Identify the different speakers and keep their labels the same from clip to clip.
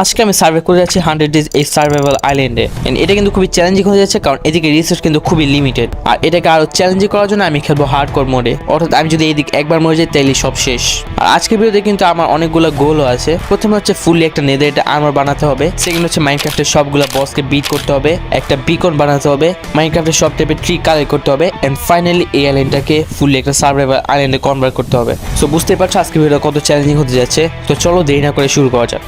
Speaker 1: আজকে আমি সার্ভে করে যাচ্ছি 100 ডেজ এই সার্ভাইভাল আইল্যান্ডে। এটা কিন্তু খুবই চ্যালেঞ্জিং হয়ে যাচ্ছে, কারণ এদিকে রিসোর্স কিন্তু খুবই লিমিটেড। আর এটাকে আরো চ্যালেঞ্জিং করার জন্য আমি খেলবো হার্ডকোর মোডে, অর্থাৎ আমি যদি এইদিকে একবার মরে যাই তাহলে সব শেষ। আর আজকের ভিডিওতে কিন্তু আমার অনেকগুলো গোলও আছে। প্রথমে হচ্ছে ফুললি একটা নেদারইট আর্মর বানাতে হবে। সেকেন্ড হচ্ছে মাইনক্রাফটের সবগুলো বসকে বিট করতে হবে, একটা বিকন বানাতে হবে, মাইনক্রাফটের সব টাইপের ট্রি কালেক্ট করতে হবে, এন্ড ফাইনালি এই আইল্যান্ডটাকে ফুললি একটা সার্ভাইভাল আইল্যান্ডে কনভার্ট করতে হবে। সো বুঝতেই পারছো আজকের ভিডিও কত চ্যালেঞ্জিং হতে যাচ্ছে। তো চলো দেরি না করে শুরু করা যাক।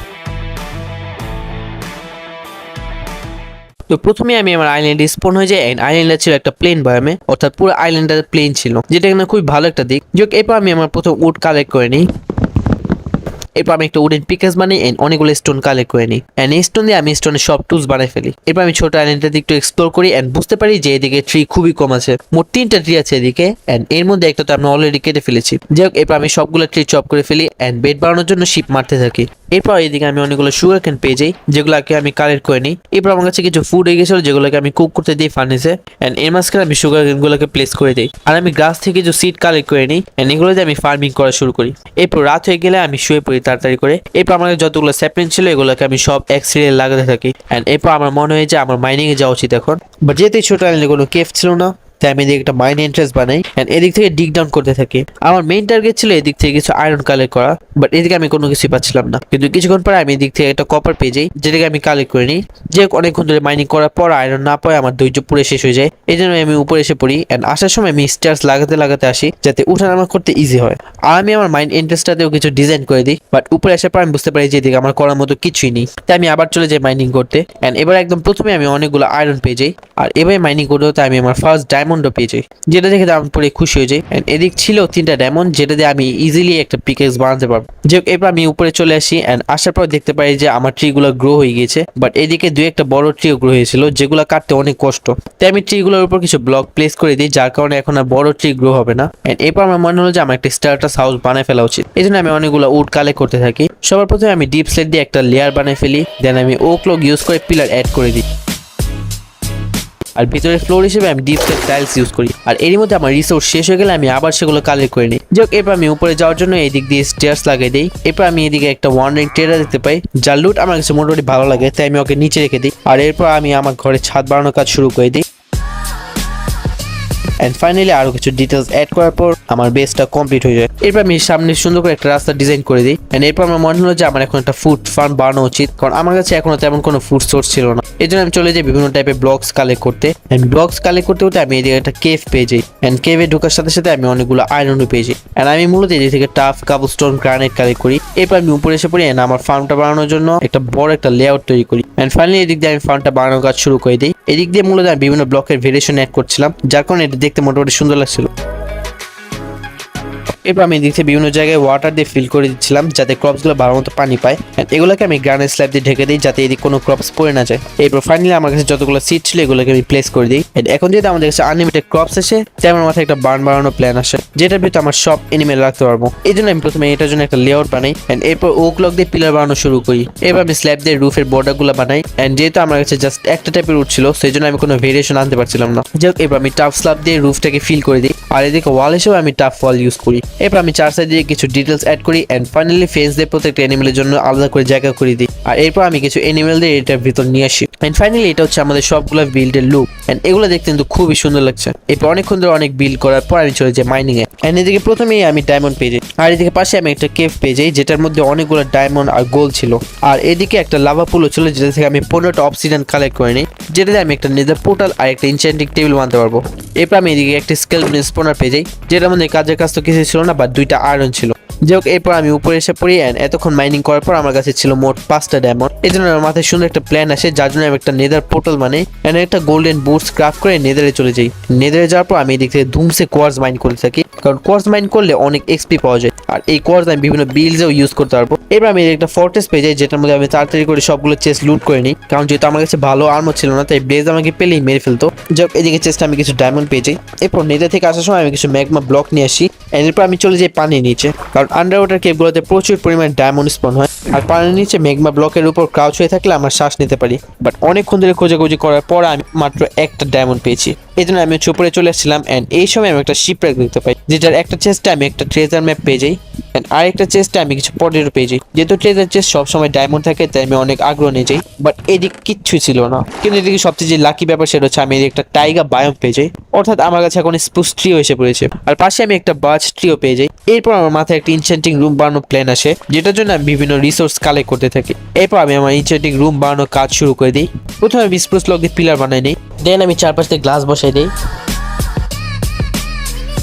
Speaker 1: তো প্রথমে আমি আমার আইল্যান্ডে স্পন হয়ে যাই। এন্ড আইল্যান্ডটা ছিল একটা প্লেন বায়োমে, অর্থাৎ পুরো আইল্যান্ডটা প্লেন ছিল, যেটা কিনা খুবই ভালো একটা দিক। যাক, এরপর আমি আমার প্রথম উড কালেক্ট করে নিই। এরপর আমি একটা উডেন পিকেস বানাই এন্ড অনেকগুলো স্টোন কালেক্ট করে নিই। এন্ড এই স্টোন দিয়ে আমি স্টোনের সব টুলস বানাই ফেলি। এরপর আমি ছোট আইল্যান্ডটা একটু এক্সপ্লোর করি এন্ড বুঝতে পারি যে এদিকে ট্রি খুবই কম আছে। মোট 3টা ট্রি আছে এদিকে, এন্ড এর মধ্যে একটা তো আমরা অলরেডি কেটে ফেলেছি। যাই হোক, এরপর আমি সবগুলো ট্রি চপ করে ফেলি এন্ড বেড বানানোর জন্য শিপ মারতে থাকি। এরপর এদিকে আমি অনেকগুলো সুগার ক্যান পেয়ে যাই, যেগুলোকে আমি কালেক্ট করে নিই। এরপর আমার কাছে কিছু ফুড হয়ে গেছিল, যেগুলোকে আমি কুক করতে দিই ফার্নেসে। এন্ড এর মাঝখানে আমি সুগার ক্যানগুলোকে প্লেস করে দিই। আর আমি গাছ থেকে কিছু সিড কালেক্ট করে নিই এন্ড এগুলো দিয়ে আমি ফার্মিং করা শুরু করি। এরপর রাত হয়ে গেলে আমি শুয়ে পড়ি তাড়াতাড়ি করে। এরপর আমার যতগুলো স্যাপলিং ছিল এগুলোকে আমি সব এক সিরিয়াল লাগাতে থাকি। এন্ড এরপর আমার মনে হয় যে আমার মাইনিং এ যাওয়া উচিত এখন। বাট যেহেতু ছোট আইল্যান্ডে কোনো কেভ ছিল না, তাই আমি এদিকে একটা মাইন এন্ট্রেন্স বানাই এন্ড এদিক থেকে ডিগ ডাউন করতে থাকি। আমার মেইন টার্গেট ছিল এদিক থেকে কিছু আয়রন কালেক্ট করা, বাট এদিকে আমি কোনো কিছু পাচ্ছিলাম না। কিন্তু কিছুক্ষণ পরে আমি এদিক থেকে একটা কপার পেয়ে যাই, যেটাকে আমি কালেক্ট করে নিই। যে অনেকক্ষণ ধরে মাইনিং করার পর আয়রন না পায় আমার ধৈর্য পুরো শেষ হয়ে যায়। এই জন্য আমি উপরে এসে পড়ি এন্ড আসার সময় আমি স্টার্স লাগাতে লাগাতে আসি, যাতে উঠানামা করতে ইজি হয়। আর আমি আমার মাইন এন্ট্রেন্সটাতেও কিছু ডিজাইন করে দিই, বাট উপরে আসার পর আমি বুঝতে পারি যে এদিকে আমার করার মতো কিছুই নেই। তাই আমি আবার চলে যাই মাইনিং করতে এন্ড এবার একদম প্রথমে আমি অনেকগুলো আয়রন পেয়ে যাই। আর এবার মাইনিং করতে হতে আমি আমার ফার্স্ট ডায়মন্ডও পেয়ে যাই, যেটা দেখে আমি পুরো খুশি হয়ে যাই। এন্ড এদিক ছিল 3টা ডায়মন্ড, যেটা দিয়ে আমি ইজিলি একটা পিকেক্স বানাতে পারবো। যাই হোক, এরপর আমি উপরে চলে আসি এন্ড আসার পর দেখতে পাই যে আমার ট্রিগুলো গ্রো হয়ে গিয়েছে, বাট এদিকে দুই একটা বড় ট্রিও গ্রো হয়েছিল, যেগুলো কাটতে অনেক কষ্ট। তাই আমি ট্রিগুলোর উপর কিছু ব্লক প্লেস করে দিই, যার কারণে এখন আর বড় ট্রি গ্রো হবে না। এন্ড এরপর আমার মনে হলো যে আমার একটা স্টার্টার হাউস বানায় ফেলা উচিত। এই জন্য আমি অনেকগুলো উড কালেক্ট করতে থাকি। সবার প্রথমে আমি ডিপ স্লেট দিয়ে একটা লেয়ার বানিয়ে ফেলি, দেন আমি ওক লগ ইউজ করে পিলার অ্যাড করে দিই। আর ভিতরে ফ্লোর হিসেবে আমি ডিপ স্লেট টাইলস ইউজ করি। আর এর মধ্যে আমার রিসোর্স শেষ হয়ে গেলে আমি আবার সেগুলো কালেক্ট করে নিই। যাক, এরপর আমি উপরে যাওয়ার জন্য এই দিক দিয়ে স্টেয়ার্স লাগিয়ে দিই। এরপর আমি এদিকে একটা ওয়ান্ডারিং ট্রেডার দেখতে পাই, যার লুট আমার কাছে মোটামুটি ভালো লাগে, তাই আমি ওকে নিচে রেখে দিই। আর এরপর আমি আমার ঘরে ছাদ বানানোর কাজ শুরু করে দিই। এন্ড ফাইনালি আরো কিছু ডিটেলস অ্যাড করার পর আমার বেসটা কমপ্লিট হয়ে যায়। এরপর আমি সামনে সুন্দর করে একটা রাস্তা ডিজাইন করে দিই। এন্ড এরপর আমার মনে হলো যে আমার এখন একটা ফুড ফার্ম বানানো উচিত, কারণ আমার কাছে এখনো তেমন কোনো ফুড সোর্স ছিল না। এই জন্য আমি চলে যাই বিভিন্ন টাইপের ব্লকস কালেক্ট করতে। এন্ড ব্লকস কালেক্ট করতে করতে আমি এদিকে একটা কেভ পেয়ে যাই। এন্ড কেভে ঢোকার সাথে সাথে আমি অনেকগুলো আয়রনও পেয়ে যাই। এন্ড আমি মূলত এদিক থেকে টাফ কাবলস্টোন গ্রানাইট কালেক্ট করি। এরপর আমি উপরে এসে পড়ি এন্ড আমার ফার্মটা বানানোর জন্য একটা বড় একটা লেআউট তৈরি করি। এন্ড ফাইনালি এদিক দিয়ে আমি ফার্মটা বানানোর কাজ শুরু করে দিই। এদিক দিয়ে মূলত আমি বিভিন্ন ব্লকের ভেরিয়েশন অ্যাড করছিলাম, যার কারণে এটা দেখতে মোটামুটি সুন্দর লাগছিল। এরপর আমি এদিক থেকে বিভিন্ন জায়গায় ওয়াটার দিয়ে ফিল করে দিচ্ছিলাম, যাতে ক্রপসগুলো ভালো মতো পানি পায়। এগুলোকে আমি গ্রানাইট স্ল্যাব দিয়ে ঢেকে দিই, যাতে এদিকে কোনো ক্রপস পড়ে না যায়। এরপর ফাইনালি আমার কাছে যতগুলো সিড ছিল এগুলোকে আমি প্লেস করে দিই। এখন যেহেতু আমাদের কাছে আনলিমিটেড ক্রপস আসে, তাই আমার মাথায় একটা বার্ন বানানোর প্ল্যান আসে, যেটার ভিতরে আমার সব এনিমেল রাখতে পারবো। এই জন্য আমি প্রথমে এটার জন্য একটা লেআউট বানাই এন্ড এরপর ওক লক দিয়ে পিলার বানানো শুরু করি। এবার আমি স্ল্যাব দিয়ে রুফের বর্ডারগুলো বানাই। এন্ড যেহেতু আমার কাছে জাস্ট একটা টাইপের উড ছিল, সেই জন্য আমি কোনো ভেরিয়েশন আনতে পারছিলাম না। যাই হোক, এবার আমি টাফ স্ল্যাব দিয়ে রুফটাকে ফিল করে দিই। আর এদিকে ওয়াল হিসেবে আমি টাফ ওয়াল ইউজ করি। এরপর আমি চার সাইড দিয়ে কিছু ডিটেলস অ্যাড করি এন্ড ফাইনালি ফেন্স দিয়ে প্রত্যেকটা অ্যানিমেলের জন্য আলাদা করে জায়গা করে দিই। আর এরপর আমি কিছু অ্যানিমেল দিয়ে এটার ভিতর নিয়ে আসি। এন্ড ফাইনালি এটা হচ্ছে আমাদের সবগুলো বিল্ডের লুক। এন্ড এগুলো দেখতে কিন্তু খুবই সুন্দর লাগছে। এরপর অনেকক্ষণ ধরে অনেক বিল্ড করার পর আমি চলে যাই মাইনিং এ। এন্ড এদিকে প্রথমেই আমি ডায়মন্ড পেয়ে যাই। আর এদিকে পাশে আমি একটা কেভ পেয়ে যাই, যেটার মধ্যে অনেকগুলো ডায়মন্ড আর গোল্ড ছিল। আর এদিকে একটা লাভা পুলও ছিল, যেটা থেকে আমি 15টা অবসিডিয়ান কালেক্ট করে নিই, যেটা দিয়ে আমি একটা নেদার পোর্টাল আর একটা এনচ্যান্টিং টেবিল বানাতে পারবো। এরপর আমি এদিকে একটা স্কেলটন স্পনার পেয়ে যাই, যেটার মধ্যে কাজের কাজ তো কিছু ছিল না, বা 2টা আয়রন ছিল। যাই হোক, এরপর আমি উপরে এসে পড়ি এন্ড এতক্ষণ মাইনিং করার পর আমার কাছে ছিল মোট 5টা ডায়মন্ড। এই জন্য আমার মাথায় সুন্দর একটা প্ল্যান আসে, যার জন্য আমি একটা নেদার পোর্টাল বানাই এন্ড একটা গোল্ডেন বুটস ক্রাফট করে নেদারে চলে যাই। নেদারে যাওয়ার পর আমি এদিক থেকে ধুমসে কোয়ার্টজ মাইন করতে থাকি, কারণ কোয়ার্টজ মাইন করলে অনেক এক্সপি পাওয়া যায়। আর এই কোয়ার্টজ আমি বিভিন্ন বিল্ডসেও ইউজ করতে পারবো। এবার আমি একটা ফর্ট্রেস পেয়ে যাই, যেটার মধ্যে আমি তাড়াতাড়ি করে সবগুলো চেস্ট লুট করে নিই, কারণ যেহেতু আমার কাছে ভালো আর্মর ছিল না, তাই ব্লেজ আমাকে পেলেই মেরে ফেলতো। যাই হোক, এদিকে চেস্টে আমি কিছু ডায়মন্ড পেয়ে যাই। এরপর নেদার থেকে আসার সময় আমি কিছু ম্যাগমা ব্লক নিয়ে আসি। এরপর আমি চলে যাই পানির নিচে, কারণ আন্ডার ওয়াটার কেভগুলোতে প্রচুর পরিমাণে ডায়মন্ড স্পন হয়। আর পানির নিচে ম্যাগমা ব্লকের উপর ক্রাউচ হয়ে থাকলে আমরা শ্বাস নিতে পারি। বাট অনেকক্ষণ ধরে খোঁজাখুঁজি করার পর আমি মাত্র একটা ডায়মন্ড পেয়েছি। এই জন্য আমি উপরে চলে আসছিলাম অ্যান্ড এই সময় আমি একটা শিপরেক দেখতে পাই, যেটার একটা চেস্টে আমি একটা ট্রেজার ম্যাপ পেয়ে যাই অ্যান্ড আরেকটা চেস্টে আমি কিছু পটেটো পেয়ে যাই। যেহেতু ট্রেজার চেস্ট সবসময় ডায়মন্ড থাকে তাই আমি অনেক আগ্রহ নিয়ে যাই, বাট এদিক কিচ্ছুই ছিল না। কিন্তু এদিকে সবচেয়ে যে লাকি ব্যাপার সেটা হচ্ছে আমি একটা টাইগার বায়োম পেয়ে যাই, অর্থাৎ আমার কাছে এখন স্পুস ট্রিও এসে পড়েছে। আর পাশে আমি একটা বার্চ ট্রিও পেয়ে যাই। এরপর আমার মাথায় একটা ইনচেন্টিং রুম বানানোর প্ল্যান আসে, যেটার জন্য আমি বিভিন্ন রিসোর্স কালেক্ট করতে থাকি। এরপর আমি আমার ইনচেন্টিং রুম বানানোর কাজ শুরু করে দিই। প্রথমে আমি স্প্রুস লক দিয়ে পিলার বানাই নিই, দেন আমি চারপাশ দিয়ে গ্লাস বসাই দিই,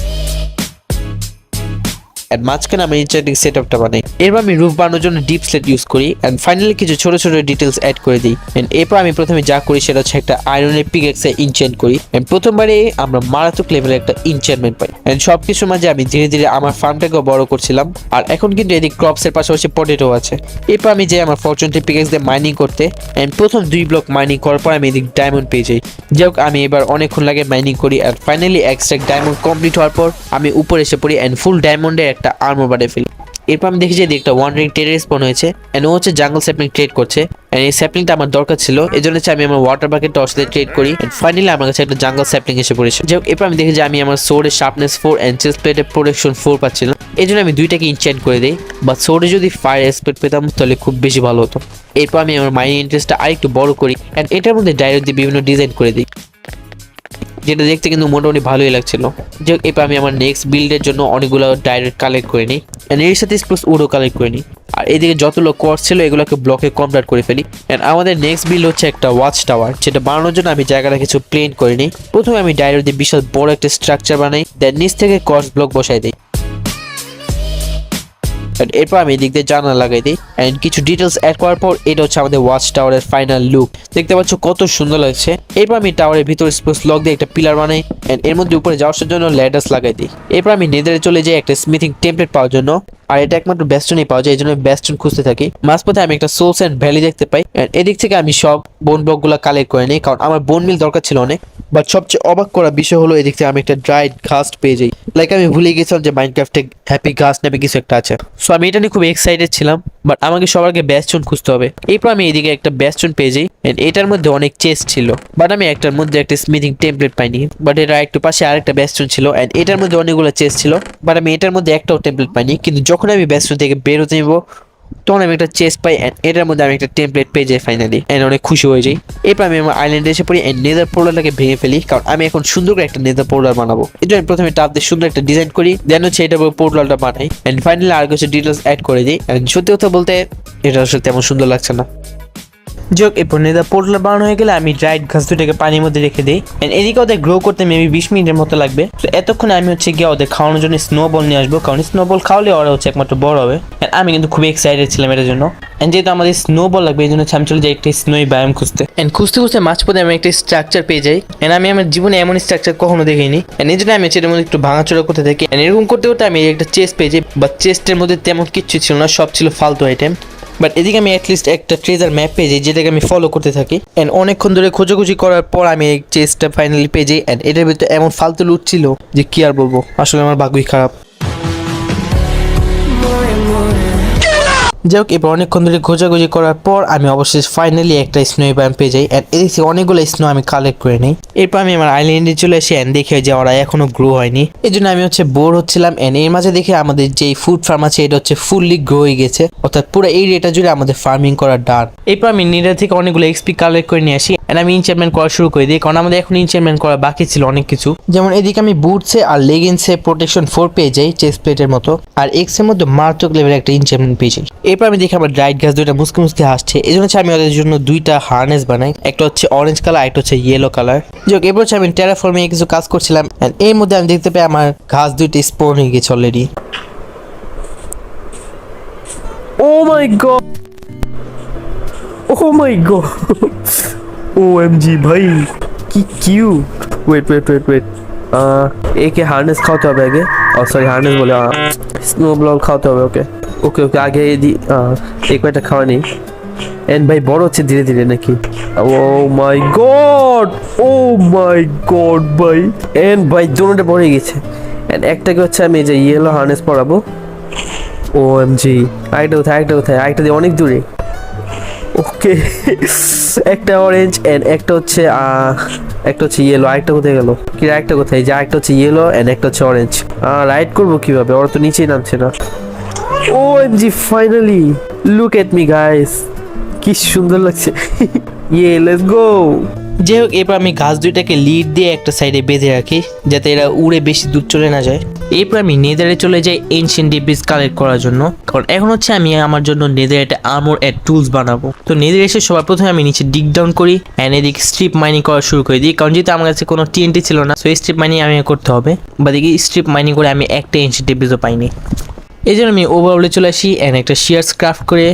Speaker 1: এন্ড মাঝখানে আমি ইনচেন্টিং সেটআপটা বানাই। এরপর আমি রুফ বানানোর জন্য ডিপ স্লেট ইউজ করি এন্ড ফাইনালি কিছু ছোট ছোট ডিটেলস অ্যাড করে দিই। এন্ড এরপর আমি প্রথমে যা করি সেটা হচ্ছে একটা আয়রনের পিকেক্সে ইনচেন্ট করি এন্ড প্রথমবারে আমরা মারাত্মক লেভেলের একটা ইনচেন্টমেন্ট পাই। এন্ড সবকিছুর মাঝে আমি ধীরে ধীরে আমার ফার্মটাকেও বড় করছিলাম। আর এখন কিন্তু এদিক ক্রপসের পাশাপাশি পটেটো আছে। এরপর আমি যাই আমার ফরচুনটি পিকেক্স দিয়ে মাইনিং করতে এন্ড প্রথম 2 ব্লক মাইনিং করার পর আমি এদিক ডায়মন্ড পেয়ে যাই। যাই হোক আমি এবার অনেকক্ষণ লাগে মাইনিং করি আর ফাইনালি এক্সট্রাক্ট ডায়মন্ড কমপ্লিট হওয়ার পর আমি উপরে এসে পড়ি এন্ড ফুল ডায়মন্ডের একটা আর্মর বানিয়ে ফেলি। এরপর আমি দেখি যে একটা ওয়ান্ডারিং টেরর স্পন হয়েছে এন্ড ও হচ্ছে জাঙ্গল স্যাপলিং ট্রেড করছে এন্ড এই স্যাপলিংটা আমার দরকার ছিল, এজন্য আমি আমার ওয়াটার বাকেট টর্চ দিয়ে ট্রেড করি এন্ড ফাইনালি আমার কাছে একটা জাঙ্গল স্যাপলিং এসে পড়েছে। যাই হোক এরপর আমি দেখি যে আমি আমার সোর্ডের শার্পনেস 4 এন্ড চেস্ট প্লেটের প্রোটেকশন 4 পাচ্ছিলাম, এই জন্য আমি দুইটাকে ইনচেন্ট করে দিই। বাট সোর্ডে যদি ফায়ার এসপেক্ট পেতাম তাহলে খুব বেশি ভালো হতো। এরপর আমি আমার মাইনিং ইন্টারেস্টটা আরেকটু বড় করি এন্ড এটার মধ্যে ডাইরেক্ট দিয়ে বিভিন্ন ডিজাইন করে দিই, যেটা দেখতে কিন্তু মোটামুটি ভালোই লাগছিল। যে এরপর আমি আমার নেক্সট বিল্ডের জন্য অনেকগুলো ডাইরেক্ট কালেক্ট করে নিই এন্ড এর সাথে স্প্রুস উডও কালেক্ট করে নিই। আর এদিকে যতগুলো কোয়ার্টজ ছিল এগুলোকে ব্লকে কনভার্ট করে ফেলি এন্ড আমাদের নেক্সট বিল্ড হচ্ছে একটা ওয়াচ টাওয়ার, যেটা বানানোর জন্য আমি জায়গাটা কিছু প্লেন করে নিই। প্রথমে আমি ডাইরেক্ট দিয়ে বিশাল বড় একটা স্ট্রাকচার বানাই, দেন নিচ থেকে কোয়ার্টজ ব্লক বসাই দিই। এরপর আমি এদিক দিয়ে জানালা লাগাই দিই এন্ড কিছু ডিটেলস অ্যাড করার পর এটা হচ্ছে আমাদের ওয়াচ টাওয়ারের ফাইনাল লুক। দেখতে পাচ্ছ কত সুন্দর লাগছে। এরপর আমি টাওয়ারের ভিতরে স্পেস লক দিয়ে একটা পিলার বানাই এন্ড এর মধ্যে উপরে যাওয়ার জন্য ল্যাডার্স লাগাই দিই। এরপর আমি নেদারে চলে যাই একটা স্মিথিং টেমপ্লেট পাওয়ার জন্য, আর এটা একমাত্র বেস্টনই পাওয়া যায়, এই জন্য বেস্টন খুঁজতে থাকি। মাঝপথে আমি একটা সোর্স এন্ড ভ্যালি দেখতে পাই এন্ড এদিক থেকে আমি সব বোন ব্লকগুলো কালেক্ট করে নিই, কারণ আমার বোন মিল দরকার ছিল অনেক। বাট সবচেয়ে অবাক করা বিষয় হলো এদিক থেকে আমি একটা ড্রাইড ঘাস পেয়ে যাই। লাইক আমি ভুলে গেছিলাম যে মাইনক্রাফটে হ্যাপি ঘাস নামে কিছু একটা আছে। সো আমি এটা নিয়ে খুব এক্সাইটেড ছিলাম, বাট আমাকে সবার আগে বেস্টন খুঁজতে হবে। এরপর আমি এদিকে একটা বেস্টন পেয়ে যাই এন্ড এটার মধ্যে অনেক চেস্ট ছিল, বাট আমি একটার মধ্যে একটা স্মিথিং টেমপ্লেট পাইনি। বাট এর একটু পাশে আরেকটা বেস্টন ছিল এন্ড এটার মধ্যে অনেকগুলো চেস্ট ছিল, বাট আমি এটার মধ্যে একটাও টেমপ্লেট পাইনি। কিন্তু যখন আমি বেস্টন থেকে বেরোতে নিব তখন আমি একটা চেস্ট পাই এন্ড এটার মধ্যে আমি একটা টেমপ্লেট পেয়ে যাই ফাইনালি এন্ড অনেক খুশি হয়ে যাই। এরপর আমি আমার আইল্যান্ডে এসে পড়ি এন্ড নেদার পোর্টালটাকে ভেঙে ফেলি, কারণ আমি এখন সুন্দর করে একটা নেদার পোর্টাল বানাবো। এই জন্য প্রথমে টাপ দিয়ে সুন্দর একটা ডিজাইন করি, দেন হচ্ছে এটার উপর পোর্টালটা বানাই এন্ড ফাইনালি আর কিছু ডিটেলস অ্যাড করে দিই এন্ড সত্যি কথা বলতে এটা আসলে তেমন সুন্দর লাগছে না। যোগ এরপর নেদার পোর্টাল বানানো হয়ে গেলে আমি ড্রাইড ঘাস দুটাকে পানির মধ্যে রেখে দিই এন্ড এদিকে ওদের গ্রো করতে মেবি 20 মিনিটের মতো লাগবে। তো এতক্ষণে আমি হচ্ছে গিয়ে ওদের খাওয়ানোর জন্য স্নোবল নিয়ে আসবো, কারণ স্নোবল খাওয়ালে ওরা হচ্ছে একমাত্র বড় হবে। আমি কিন্তু খুবই এক্সাইটেড ছিলাম এটার জন্য এন্ড যেহেতু আমাদের স্নোবল লাগবে এই জন্য আমি চলে যাই একটা স্নোই বায়োম খুঁজতে এন্ড খুঁজতে খুঁজতে মাঝপথে আমি একটা স্ট্রাকচার পেয়ে যাই এন্ড আমি আমার জীবনে এমন স্ট্রাকচার কখনো দেখিনি এন্ড এই জন্য আমি এর মধ্যে একটু ভাঙাচোরা করতে থাকি এন্ড এরকম করতে করতে আমি একটা চেস্ট পেয়ে যাই, বা চেস্টের মধ্যে তেমন কিচ্ছু ছিল না, সব ছিল ফালতু আইটেম। বাট এদিকে আমি অ্যাটলিস্ট একটা ট্রেজার ম্যাপ পেয়ে যাই, যেটাকে আমি ফলো করতে থাকি এন্ড অনেকক্ষণ ধরে খোঁজাখুঁজি করার পর আমি এই চেস্টটা ফাইনালি পেয়ে যাই এন্ড এটার ভিতরে এমন ফালতু লুট ছিল যে কি আর বলবো, আসলে আমার ভাগ্যই খারাপ। যাই হোক এবার অনেকক্ষণ ধরে খোঁজাখুঁজি করার পর আমি অবশেষে ফাইনালি একটা স্নো বায়োম পেয়ে যাই এন্ড এদিক থেকে অনেকগুলো স্নো আমি কালেক্ট করে নিই। এরপর আমি আমার আইল্যান্ডে চলে আসি এন্ড দেখি যে ওরা এখনো গ্রো হয়নি, এই জন্য আমি হচ্ছে বোর হচ্ছিলাম এন্ড এর মাঝে দেখি আমাদের যে ফুড ফার্ম আছে এটা হচ্ছে ফুললি গ্রো হয়ে গেছে, অর্থাৎ পুরো এই এরিয়াটা জুড়ে আমাদের ফার্মিং করার ডান। এরপর আমি নিডার থেকে অনেকগুলো এক্সপি কালেক্ট করে নিয়ে আসি এন্ড আমি ইনচেন্টমেন্ট করা শুরু করে দিই, কারণ আমাদের এখন ইনচেন্টমেন্ট করা বাকি ছিল অনেক কিছু। যেমন এদিকে আমি বুটসে আর লেগিংসে প্রোটেকশন 4 পেয়ে যাই চেস্ট প্লেটের মতো, আর এক্স এর মধ্যে মারাত্মক লেভেলের একটা ইনচেন্টমেন্ট পেয়ে যাই। এরপর আমি দেখি আমার ড্রাইড গাছ দুইটা মুসকে মুসকে হাসছে, এই জন্য আমি ওদের জন্য দুইটা হার্নেস বানাই, একটা হচ্ছে অরেঞ্জ কালার একটা হচ্ছে ইয়েলো কালার। যাই হোক এরপর হচ্ছে আমি টেরাফর্মে কিছু কাজ করছিলাম এন্ড এর মধ্যে আমি দেখতে পাই আমার ঘাস দুইটা স্পন হয়ে গেছে already. O my god, oh my god, OMG ভাই কি কিউট। ওয়েট একে হার্নেস খাওয়াতে হবে আগে, সরি হার্নেস বলে স্নো ব্লক খাওয়াতে হবে। ওকে ওকে ওকে আগে এই কয়টা খাওয়া নেই এন্ড ভাই বড় হচ্ছে ধীরে ধীরে নাকি। ও my god, oh my god ভাই, এন্ড ভাই দুটোটা বড় হয়ে গেছে এন্ড একটাকে হচ্ছে আমি যে ইয়েলো হার্নেস পরাবো। ও ও এম জি, আরেকটা কোথায় আরেকটা দিয়ে অনেক দূরে। ওকে একটা অরেঞ্জ এন্ড একটা হচ্ছে ইয়েলো। আরেকটা কোথায় গেল? কি আরেকটা কোথায়? যে আরেকটা হচ্ছে ইয়েলো এন্ড একটা হচ্ছে অরেঞ্জ। রাইড করবো কিভাবে? ওরা তো নিচেই নামছে না। O M G, finally look at me guys, কি সুন্দর লাগছে। ইয়ে, লেটস গো। যাই হোক, এরপর আমি গাছ দুইটাকে লিড দিয়ে একটা সাইডে বেঁধে রাখি যাতে এরা উড়ে বেশি দূর চলে না যায়। এরপর আমি নেদারে চলে যাই এনশিয়েন্ট ডিব্রিজ কালেক্ট করার জন্য, কারণ এখন হচ্ছে আমি আমার জন্য নেদারে একটা আর্মর এন্ড টুলস বানাবো। তো নেদারে এসে সবার প্রথমে আমি নিচে ডিগ ডাউন করি এন্ড এদিকে স্ট্রিপ মাইনিং করা শুরু করে দিই, কারণ যেহেতু আমার কাছে কোনো টিএনটি ছিল না, সো স্ট্রিপ মাইনিং আমি করতে হবে। বা দেখি স্ট্রিপ মাইনিং করে আমি একটা এনশিয়েন্ট ডিব্রিজও পাইনি। এই জন্য আমি ওভারঅলে চলে আসি এন্ড একটা শিয়ার্স ক্রাফট করে।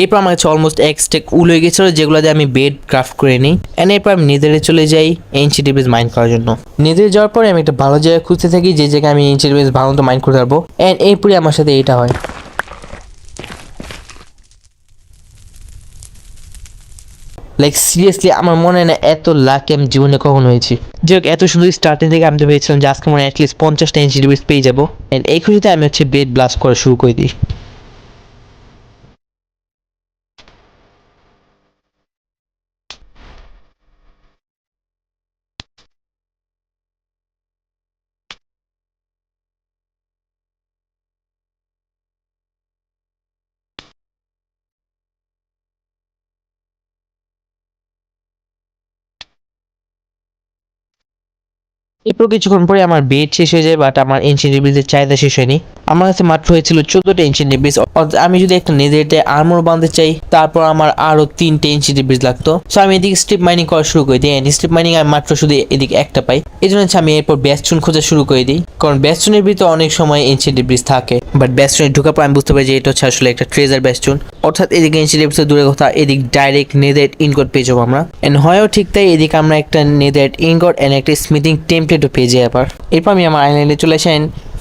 Speaker 1: এরপর আমার কাছে অলমোস্ট এক স্টেক উল হয়ে গেছিলো, যেগুলো দিয়ে আমি বেড ক্রাফট করে নিই। এন্ড এরপর আমি নেদারে চলে যাই এনশিয়েন্ট ডিব্রিজ মাইন করার জন্য। নেদারে যাওয়ার পরে আমি একটা ভালো জায়গা খুঁজতে থাকি যে জায়গায় আমি এনশিয়েন্ট ডিব্রিজ ভালো মতো মাইন করতে পারবো। এন্ড এরপরে আমার সাথে এটা হয়। লাইক সিরিয়াসলি আমার মনে হয় না এত লাক আমি জীবনে কখনো হয়েছি। যে হোক, এত সুন্দর স্টার্টিং থেকে আমি তো ভেবেছিলাম যে আজকে মনে হয় অ্যাটলিস্ট 50টা এনশিয়েন্ট ডিব্রিজ পেয়ে যাবো। এন্ড এই খুশিতে আমি হচ্ছে বেড ব্লাস্ট করা শুরু করে দিই। এরপর কিছুক্ষণ পরে আমার বেড শেষ হয়ে যায়, বাট আমার এনশিয়েন্ট ডিব্রিজের চাহিদা শেষ হয়নি। আমার কাছে মাত্র হয়েছিল 14টা এনশিয়েন্ট ডিব্রিজ। আমি যদি একটা নেদারতে আর্মর বাঁধতে চাই, তারপর আমার আরো 3টে এনশিয়েন্ট ডিব্রিজ লাগতো। সো আমি এদিকে স্ট্রিপ মাইনিং করা শুরু করে দিই। স্ট্রিপ মাইনিং আমি মাত্র শুধু এদিকে একটা পাই। এই জন্য আমি এরপর ব্যাস্টুন খোঁজা শুরু করে দিই, কারণ ব্যাস্টুনের ভিতরে অনেক সময় এনশিয়েন্ট ডিব্রিজ থাকে। বাট ব্যাস্টুনে ঢোকার পর আমি বুঝতে পারি যে এটা হচ্ছে আসলে একটা ট্রেজার ব্যাস্টুন। অর্থাৎ এদিকে এনশিয়েন্ট ডিব্রিজ দূরে কথা, এদিক ডাইরেক্ট নেদার ইনগট পেয়ে যাবো আমরা। এন্ড হয়ও ঠিক তাই, এদিকে আমরা একটা নেদার ইনগট এন্ড একটা স্মিথিং টেমপ্লেটও পেয়ে যাই আবার। এরপর আমি আমার আইল্যান্ডে চলে আসি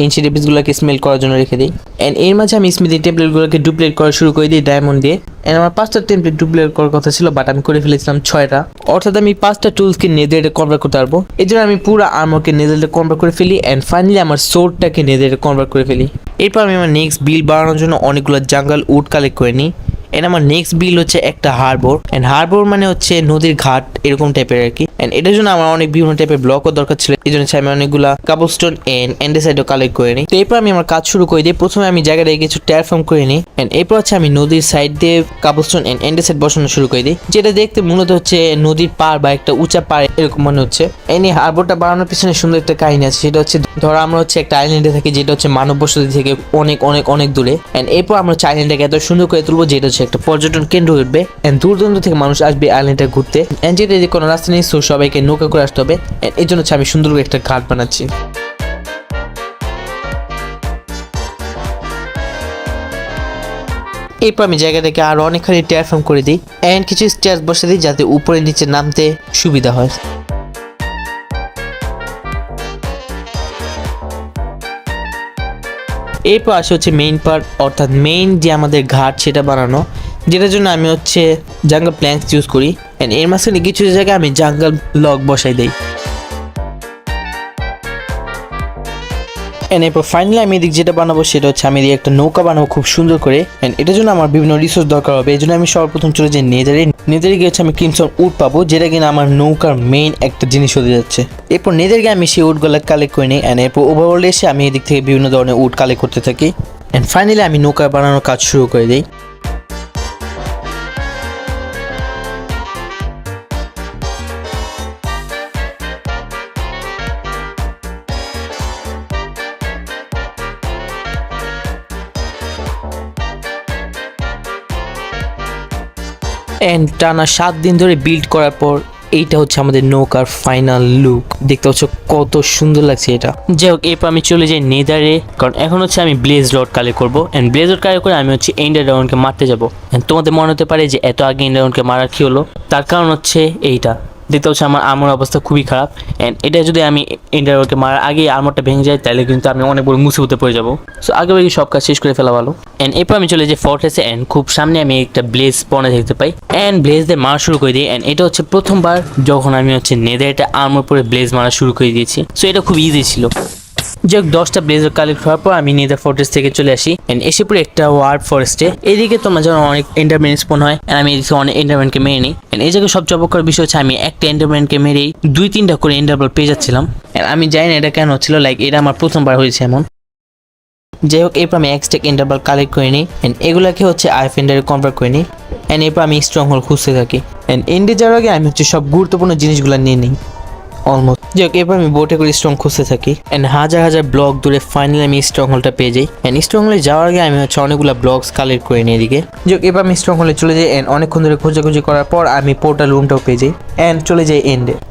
Speaker 1: এনশিয়েন্ট ডিব্রিজগুলোকে স্মেল করার জন্য রেখে দিই। এন্ড এর মাঝে আমি স্মিথিং টেমপ্লেটগুলোকে ডুপ্লিকেট করা শুরু করে দিই ডায়মন্ড দিয়ে। এন্ড আমার 5টা টেমপ্লেট ডুপ্লিকেট করার কথা ছিল, বাট আমি করে ফেলেছিলাম 6টা। অর্থাৎ আমি 5টা টুলসকে নেদারে কনভার্ট করতে পারবো। এই জন্য আমি পুরো আর্মরকে নেদারে কনভার্ট করে ফেলি এন্ড ফাইনালি আমার সোর্ডটাকে নেদারে কনভার্ট করে ফেলি। এরপর আমি আমার নেক্সট বিল বানানোর জন্য অনেকগুলো জাঙ্গল উড কালেক্ট করে নিই। এন্ড আমার নেক্সট বিল হচ্ছে একটা হারবোর। এন্ড হারবোর মানে হচ্ছে নদীর ঘাট এরকম টাইপের আর কি। এন্ড এটার জন্য আমার অনেক বিভিন্ন টাইপের ব্লকও দরকার ছিল, এই জন্য আমি অনেকগুলা কাবলস্টোন এন্ড অ্যান্ডেসাইডও কালেক্ট করে নিই। তো এরপর আমি আমার কাজ শুরু করে দিই। প্রথমে আমি জায়গাটায় কিছু ট্যারফর্ম করে নিই। এন্ড এরপর হচ্ছে আমি নদীর সাইড দিয়ে কাবলস্টোন এন্ড অ্যান্ডেসাইড বসানো শুরু করে দিই, যেটা দেখতে মূলত হচ্ছে নদীর পাড় বা একটা উঁচা পাড় এরকম মনে হচ্ছে। এই হারবোরটা বানানোর পিছনে সুন্দর একটা কাহিনী আছে, সেটা হচ্ছে ধরো আমরা হচ্ছে একটা আইল্যান্ডে থাকি যেটা হচ্ছে মানব বসতি থেকে অনেক অনেক অনেক দূরে। এন্ড এরপর আমরা হচ্ছে আইল্যান্ডটাকে এত সুন্দর করে তুলবো যেটা হচ্ছে একটা পর্যটন কেন্দ্র উঠবে এন্ড দূর দূরান্ত থেকে মানুষ আসবে আইল্যান্ডটা ঘুরতে। এন্ড যেটা কোনো রাস্তা নেই, সো সবাইকে নৌকা করে আসতে হবে। এই জন্য হচ্ছে আমি সুন্দর করে একটা ঘাট বানাচ্ছি। এরপর আমি জায়গাটাকে আরো অনেকখানি ট্যারফর্ম করে দিই এন্ড কিছু স্টেয়ার্স বসে দিই যাতে উপরে নিচে নামতে সুবিধা হয়। এরপর আসে হচ্ছে মেইন পার্ট, অর্থাৎ মেইন যে আমাদের ঘাট সেটা বানানো, যেটার জন্য আমি হচ্ছে জাঙ্গল প্ল্যাঙ্কস ইউজ করি। এন্ড এর মাঝখানে কিছু জায়গায় আমি জাঙ্গল ব্লক বসাই দিই। এন্ড এরপর ফাইনালি আমি এদিক যেটা বানাবো সেটা হচ্ছে আমি এদিকে একটা নৌকা বানাবো খুব সুন্দর করে। এন্ড এটার জন্য আমার বিভিন্ন রিসোর্স দরকার হবে, এই জন্য আমি সর্বপ্রথম চলে যাই নেদারে গিয়ে হচ্ছে আমি ক্রিমসন উড পাবো, যেটা কিনা আমার নৌকার মেইন একটা জিনিস হতে যাচ্ছে। এরপর নেদারে গিয়ে আমি সেই উডগুলো কালেক্ট করে নিই। এন্ড এরপর ওভারঅলে এসে আমি এদিক থেকে বিভিন্ন ধরনের উড কালেক্ট করতে থাকি। এন্ড ফাইনালি আমি নৌকা বানানোর কাজ শুরু করে দিই। এন্ড টানা 7 দিন ধরে বিল্ড করার পর এইটা হচ্ছে আমাদের নৌকার ফাইনাল লুক। দেখতে হচ্ছে কত সুন্দর লাগছে এটা। যাই হোক, এরপর আমি চলে যাই নেদারে, কারণ এখন হচ্ছে আমি ব্লেজ রড কালেক্ট করবো। এন্ড ব্লেজ রড কালেক্ট করে আমি হচ্ছে এন্ডার ড্রাগনকে মারতে যাবো। তোমাদের মনে হতে পারে যে এত আগে এন্ডার ড্রাগনকে মারার কি হলো, তার কারণ হচ্ছে এইটা। দেখতে হচ্ছে আমার আর্মর অবস্থা খুবই খারাপ। এন্ড এটা যদি আমি এন্ডার ড্রাগনকে মারার আগে আর্মরটা ভেঙে যায়, তাহলে কিন্তু আমি অনেক বড় মুসিবতে পড়ে যাবো। সো আগে ভাগে সব কাজ শেষ করে ফেলা ভালো। এন্ড এরপর আমি চলে যাই ফর্ট্রেসে। এন্ড খুব সামনে আমি একটা ব্লেজ স্পনে দেখতে পাই এন্ড ব্লেজ দিয়ে মারা শুরু করে দিই। এন্ড এটা হচ্ছে প্রথমবার যখন আমি হচ্ছে নেদারে একটা আর্মর পরে ব্লেজ মারা শুরু করে দিয়েছি। সো এটা খুব ইজি ছিল। যাক 10টা ব্লেজার কালেক্ট হওয়ার পর আমি নেদার ফোর্ট্রেস থেকে চলে আসি এন্ড এসে পড়ে একটা ওয়ার্ড ফরেস্টে। এইদিকে তোমার যেন অনেক এন্ডারম্যান স্পন হয় এন্ড আমি এদিকে অনেক এন্ডারম্যানকে মেরে নিই। এন্ড এই জায়গায় সবচেয়ে অবাক করার বিষয় হচ্ছে আমি একটা এন্ডারম্যানকে মেরেই 2-3টা করে এন্ডারপার্ল পেয়ে যাচ্ছিলাম। এন্ড আমি জানি না এটা কেন হচ্ছিল, লাইক এটা আমার প্রথমবার হয়েছে এমন। যাই হোক, এরপর আমি এক্সটেক এন্ডারপার্ল কালেক্ট করে নিই এন্ড এগুলাকে হচ্ছে আইফেন্ডারে কনভার্ট করে নিই এন্ড এরপর আমি স্ট্রং হোল খুঁজতে থাকি এন্ড এন্ডে যাওয়ার আগে আমি হচ্ছে সব গুরুত্বপূর্ণ জিনিসগুলো নিয়ে নিই অলমোস্ট। যাই হোক, এরপর আমি বোটে করে স্ট্রং খুঁজতে থাকি এন্ড হাজার হাজার ব্লক দূরে ফাইনালি আমি স্ট্রং হোলটা পেয়ে যাই এন্ড স্ট্রং হোলে যাওয়ার আগে আমি হচ্ছে অনেকগুলো ব্লকস কালেক্ট করে নিই এদিকে। যাই হোক, এবার আমি স্ট্রং হোলে চলে যাই এন্ড অনেকক্ষণ ধরে খোঁজাখুঁজি করার পর আমি পোর্টাল রুমটাও পেয়ে যাই এন্ড চলে যাই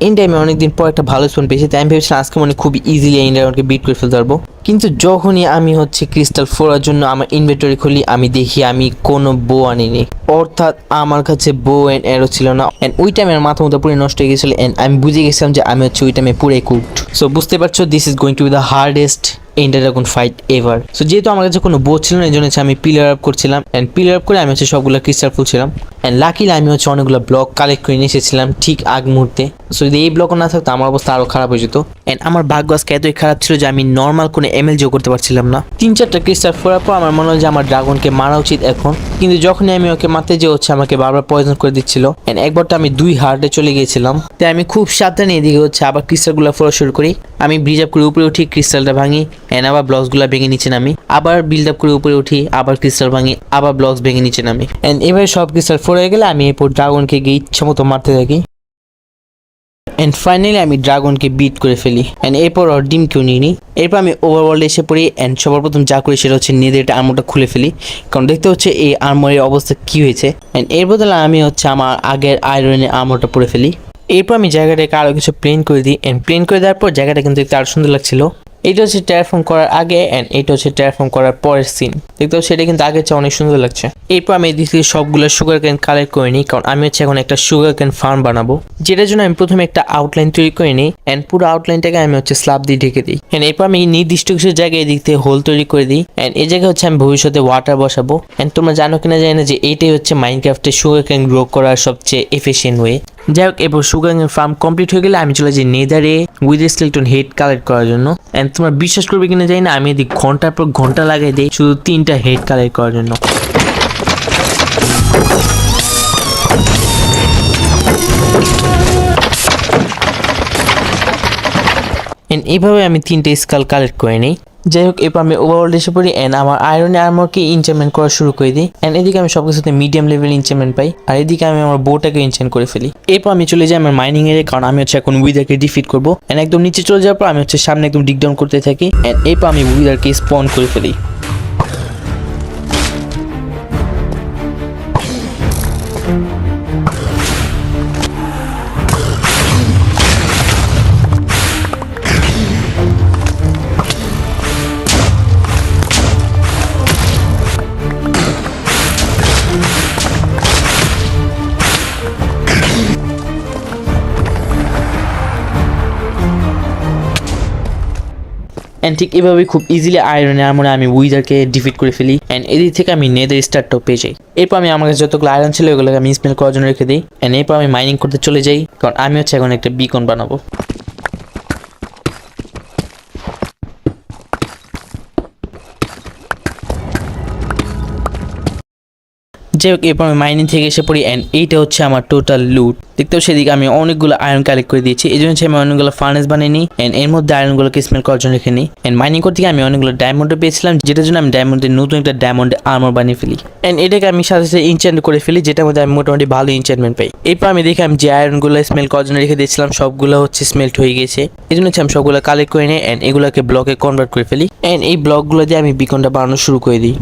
Speaker 1: এন্ডে আমি অনেকদিন পর একটা ভালো স্পন পেয়েছি, তাই আমি ভেবেছিলাম আজকে মানে খুব ইজিলি এন্ডে আমাকে বিট করে ফেলতে পারবো। কিন্তু যখনই আমি হচ্ছে ক্রিস্টাল ফোরার জন্য আমার ইনভেন্টরি খুলি আমি দেখি আমি কোনো বো আনিনি, অর্থাৎ আমার কাছে বো এন্ড অ্যারো ছিল না এন্ড ওই টাইমে আমার মাথা মতো পুরো নষ্ট হয়ে গেছিল এন্ড আমি বুঝে গেছিলাম যে আমি হচ্ছে ওই টাইমে পুরো কুকড। সো বুঝতে পারছো, this is going to B the hardest endure dragon fight ever. So যেহেতু আমার কাছে কোনো বো ছিল না, এই জন্য আমি পিলার আপ করছিলাম এন্ড পিলার আপ করে আমি হচ্ছে সবগুলো ক্রিস্টাল ফুলছিলাম এন্ড লাকিলি আমি হচ্ছে অনেকগুলো ব্লক কালেক্ট করে নিয়ে এসেছিলাম ঠিক আগ মুহূর্তে। সো যদি এই ব্লকও না থাকতো আমার অবস্থা আরো খারাপ হয়ে যেত এন্ড আমার ভাগ্য আজকে এতই খারাপ ছিল যে আমি নর্মাল কোনো এমএলজিও করতে পারছিলাম না। 3-4টা ক্রিস্টাল ফোরার পর আমার মনে হয় যে আমার ড্রাগনকে মারা উচিত এখন, কিন্তু যখনই আমি ওকে মারতে যে হচ্ছে আমাকে বারবার পয়জন করে দিচ্ছিল এন্ড একবার তো আমি 2 হার্টে চলে গিয়েছিলাম। তাই আমি খুব সাবধানে এদিকে হচ্ছে আবার ক্রিস্টালগুলো ফোরা শুরু করি। আমি ব্রিজ আপ করে উপরে উঠি, ক্রিস্টালটা ভাঙি এন্ড আবার ব্লকসগুলো ভেঙে নিচে নামি, আবার বিল্ড আপ করে উপরে উঠি, আবার ক্রিস্টাল ভাঙি, আবার ব্লকস ভেঙে নিচে নামি এন্ড এভাবে সব ক্রিস্টাল ফোর হয়ে গেলে আমি এরপর ড্রাগনকে গিয়ে ইচ্ছা মতো মারতে থাকি এন্ড ফাইনালি আমি ড্রাগনকে বিট করে ফেলি এন্ড এরপর ওর ডিমকেও নিয়ে নিই। এরপর আমি ওভারওয়ার্ল্ডে এসে পড়ি এন্ড সবার প্রথম যা করি সেটা হচ্ছে নেদারটা আর্মরটা খুলে ফেলি, কারণ দেখতে হচ্ছে এই আর্মরের অবস্থা কি হয়েছে এন্ড এর বদলে আমি হচ্ছে আমার আগের আয়রনের আর্মরটা পরে ফেলি। এরপর আমি জায়গাটাকে আরও কিছু প্লেন করে দিই এন্ড প্লেন করে দেওয়ার পর জায়গাটা কিন্তু দেখতে আরও সুন্দর লাগছিল। এটা হচ্ছে ট্রান্সফর্ম করার আগে এন্ড এটা হচ্ছে ট্রান্সফর্ম করার পরের সিন, দেখতে সেটা কিন্তু আগের চেয়ে অনেক সুন্দর লাগছে। এরপর আমি এদিক থেকে সবগুলো সুগার ক্যান কালেক্ট করে নিই, কারণ আমি হচ্ছে এখন একটা সুগার ক্যান ফার্ম বানাবো, যেটার জন্য আমি প্রথমে একটা আউটলাইন তৈরি করে নিই এন্ড পুরো আউটলাইনটাকে আমি হচ্ছে স্ল্যাব দিয়ে ঢেকে দিই এন্ড এরপর আমি নির্দিষ্ট কিছু জায়গায় এদিক থেকে হোল তৈরি করে দিই এন্ড এই জায়গায় হচ্ছে আমি ভবিষ্যতে ওয়াটার বসাবো এন্ড তোমরা জানো কিনা জানি না যে এইটাই হচ্ছে মাইনক্রাফটে সুগার ক্যান গ্রো করার সবচেয়ে এফিশিয়েন্ট ওয়ে। যাই হোক, এরপর সুগার ক্যান ফার্ম কমপ্লিট হয়ে গেলে আমি চলে যাই নেদারে উইথ স্কেলটন হেড কালেক্ট করার জন্য এন্ড তোমরা বিশ্বাস করবে কিনা জানি না আমি এদিক ঘন্টার পর ঘন্টা লাগাই দিই শুধু 3টা হেড কালেক্ট করার জন্য। এইভাবে আমি 3টে স্কাল কালেক্ট করে নিই। যাই হোক, এরপর আমি ওভারঅল এসে পড়ি এন্ড আমার আয়রনের আর্মরকে ইনচেন্টমেন্ট করা শুরু করে দিই এন্ড এদিকে আমি সবকিছুতে মিডিয়াম লেভেল ইনচেন্টমেন্ট পাই আর এদিকে আমি আমার বোটাকে ইনচেন্ট করে ফেলি। এরপর আমি চলে যাই আমার মাইনিং এর, কারণ আমি হচ্ছে এখন উইদারকে ডিফিট করবো এন্ড একদম নিচে চলে যাওয়ার পর আমি হচ্ছে সামনে একদম ডিগ ডাউন করতে থাকি এন্ড এরপর আমি উইদারকে স্পন করে ফেলি। এন্ড ঠিক এভাবে খুব ইজিলি আয়রনের আর্মরে আমি উইজারকে ডিফিট করে ফেলি এন্ড এদিক থেকে আমি নেদার স্টারটাও পেয়ে যাই। এরপর আমি আমার কাছে যতগুলো আয়রন ছিল ওগুলোকে আমি স্মেল করার জন্য রেখে দিই এন্ড এরপর আমি মাইনিং করতে চলে যাই, কারণ আমি হচ্ছে এখন একটা বিকন বানাবো। যাই হোক, এরপর আমি মাইনিং থেকে এসে পড়ি এন্ড এইটা হচ্ছে আমার টোটাল লুট। দেখতেও সেদিকে আমি অনেকগুলো আয়রন কালেক্ট করে দিয়েছি, এই জন্য আমি অনেকগুলো ফার্নেস বানিয়ে নিই এন্ড এর মধ্যে আয়রনগুলোকে স্মেল করার জন্য রেখে নিই এন্ড মাইনিং করতে গিয়ে আমি অনেকগুলো ডায়মন্ড পেয়েছিলাম, যেটার জন্য আমি ডায়মন্ডের নতুন একটা ডায়মন্ড আর্মর বানিয়ে ফেলি এন্ড এটাকে আমি সাথে সাথে ইনচ্যান্ট করে ফেলি, যেটার মধ্যে আমি মোটামুটি ভালো ইনচ্যান্টমেন্ট পাই। এরপর আমি দেখি আমি যে আয়রনগুলো স্মেল করার জন্য রেখে দিয়েছিলাম সবগুলো হচ্ছে স্মেল্ট হয়ে গেছে, এই জন্য আমি সবগুলো কালেক্ট করে নিই এন্ড এগুলোকে ব্লকে কনভার্ট করে ফেলি এন্ড এই ব্লকগুলো দিয়ে আমি বিকনটা বানানো শুরু করে দিই।